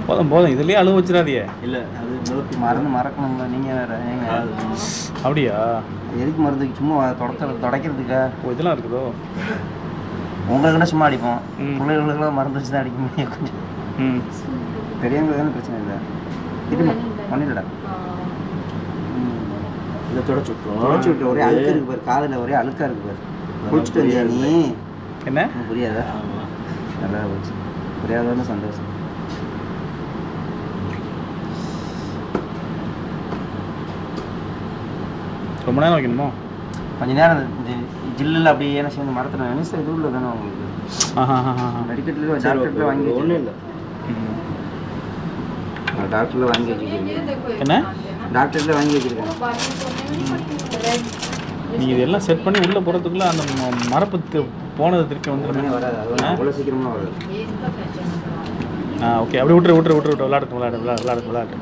போதும் போதும் இதுலேயே அழுவ வச்சிடாதியே. இல்லை அது நிறுத்தி மருந்து மறக்கணும்ல. நீங்கள் வேறு ஏங்க அப்படியா? எதுக்கு மருந்துக்கு? சும்மா துடைக்கிறதுக்கா? ஓ இதெல்லாம் இருக்குதோ? உங்களுக்குன்னா சும்மா அடிப்போம், பிள்ளைகளுக்கெல்லாம் மருந்து வச்சு தான் அடிக்க முடியும். கொஞ்சம் பெரியவங்களுக்கு தானே பிரச்சனை இல்லை. திரும்ப பண்ணிடடா. இதை தொடச்சி விட்டு ஒரே அழுக்க இருக்கு பாரு, காதில் ஒரே அழுக்கா இருக்கு பாரு. குளிச்சுட்டு வந்தியா நீ? என்ன புரியாதா? நல்லா போச்சு. புரியாதான்னு சந்தோஷம். ரொம்ப நேரம் வைக்கணுமோ? கொஞ்சம் நேரம் ஜில்லில் அப்படியே என்ன சேர்ந்து மரத்தில் நினைச்ச இது உள்ள தானே உங்களுக்கு. மெடிக்கெட்டில் டாக்டர்கிட்ட வாங்கி ஒன்றும் இல்லை. டாக்டரில் வாங்கி வச்சுருக்கீங்க. என்ன டாக்டரில் வாங்கி வச்சுருக்கேன். நீங்கள் இதெல்லாம் செட் பண்ணி உள்ளே போகிறதுக்குள்ளே அந்த மரப்பு போனது திருப்பி வந்துடுமே. வராது, அது அவ்வளோ சீக்கிரமாக வராது. ஓகே அப்படி விட்டுரு விளையாட்டு.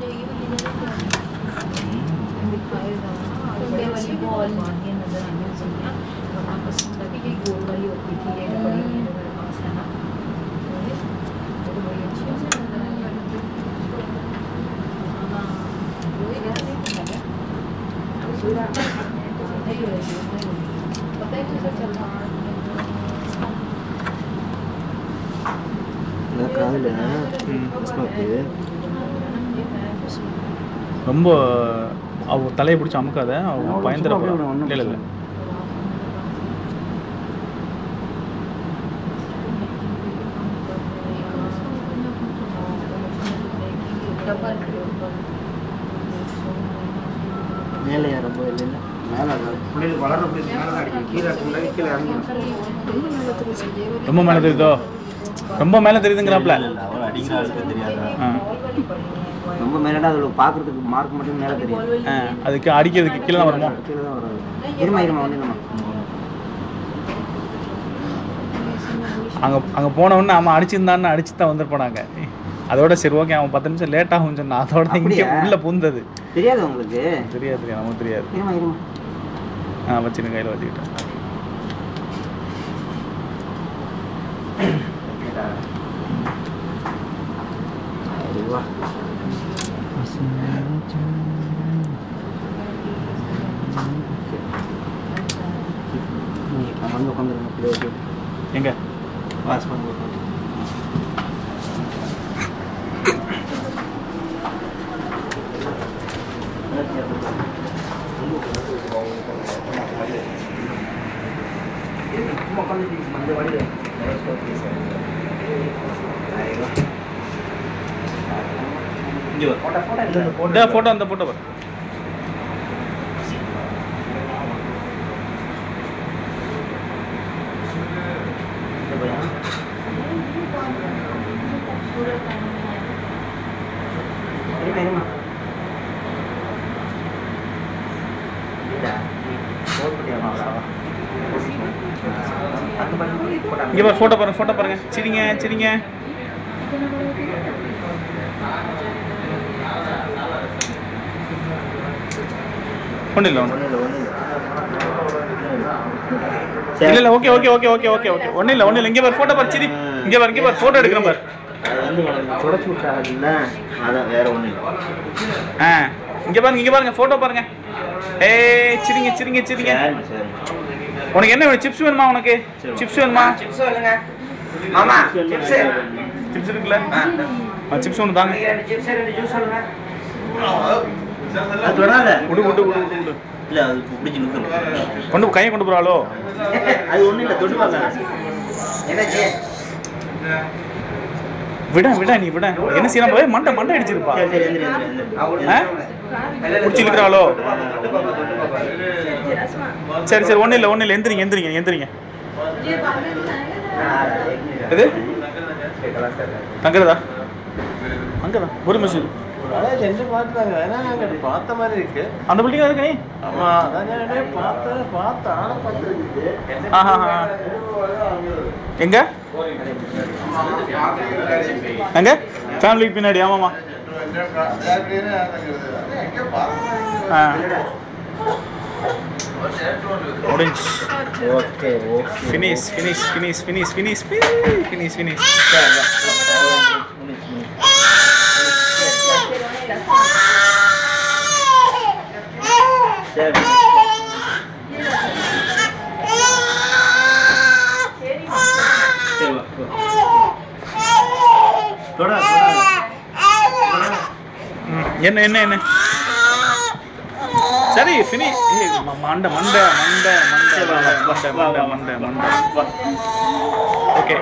ரொம்ப அவ தலையை பிடிச்சி அமுக்காத, அவ பயந்துட. இல்லை இல்லை மேலே ரொம்ப இல்லை மேலே பிள்ளைகளுக்கு வளர பிள்ளைகளுக்கு மேலே தான் அடிக்கும். கீழே இறங்கி ரொம்ப மேலே தெரியுதோ? ரொம்ப மேலே தெரியுதுங்கிறாப்ல. அவ்வளோ அடிக்கிற ஆளுக்கு தெரியாதா? ரொம்ப மேலேடா அதில் பார்க்குறதுக்கு மார்க் மட்டும் மேலே தெரியும். அதுக்கு அடிக்கிறதுக்கு கீழே தான் வருமா? கீழே தான் வராது. இருமா ஒன்றுமா அங்கே போனவுடனே அவன் அடிச்சிருந்தான்னு அடிச்சு தான் வந்துருப்பானாங்க. அதோட சரி ஓகே அவன் 10 நிமிஷம் லேட் ஆகும் சொன்னான். அதோட இங்கே உள்ளே பூந்தது. தெரியாது உங்களுக்கு? தெரியாது, நமக்கு தெரியாது. வச்சுன்னு கையில் வச்சுக்கிட்டேன். எங்க பாஸ் பண்ண போட்டோ அந்த போட்டோ பாரு. இங்கே பாரு ஃபோட்டோ பாருங்க. சிரிங்க. ஒன்றும் இல்லை ஓகே ஒன்றும் இல்லை. இங்கே பாரு ஃபோட்டோ பாரு. சிரி இங்கே பாரு ஃபோட்டோ எடுக்கிறேன் பாரு. தொடச்சு விட்டாங்கல்ல, அதான் வேற ஒன்றும் இல்லை. இங்கே பாருங்க ஃபோட்டோ பாருங்க. சிரிங்க. உனக்கு என்ன வேணும்? சிப்ஸ் வேணுமா? உனக்கு சிப்ஸ் வேணுமா? சிப்ஸ் இருக்குல்ல? சிப்ஸ் ஒன்று தாங்க. கொண்டு கையை கொண்டு போறாளோ? அது ஒன்றும் இல்லை, தொட்டு பார்க்க. விட நீ விட. என்ன செய்யலாம் போய் மண்டை அடிச்சிருப்பா. பிடிச்சி இருக்கிறாளோ? சரி ஒன்றும் இல்லை. எந்திரிங்க. எது அங்கதான் ஒரு மிஷின் பார்த்த மாதிரி இருக்கு. அந்த பில்டிங் இருக்கு. நீ எங்க ஃபேமிலிக்கு பின்னாடி? ஆமாமா. orange. Okay. Finish. சரி சரி தொட என்ன என்ன என்ன சரி ஃபினிஷ். மண்டை மண்டை மண்டை மண்டை மண்டை மண்டை மண்டை மண்டை ஓகே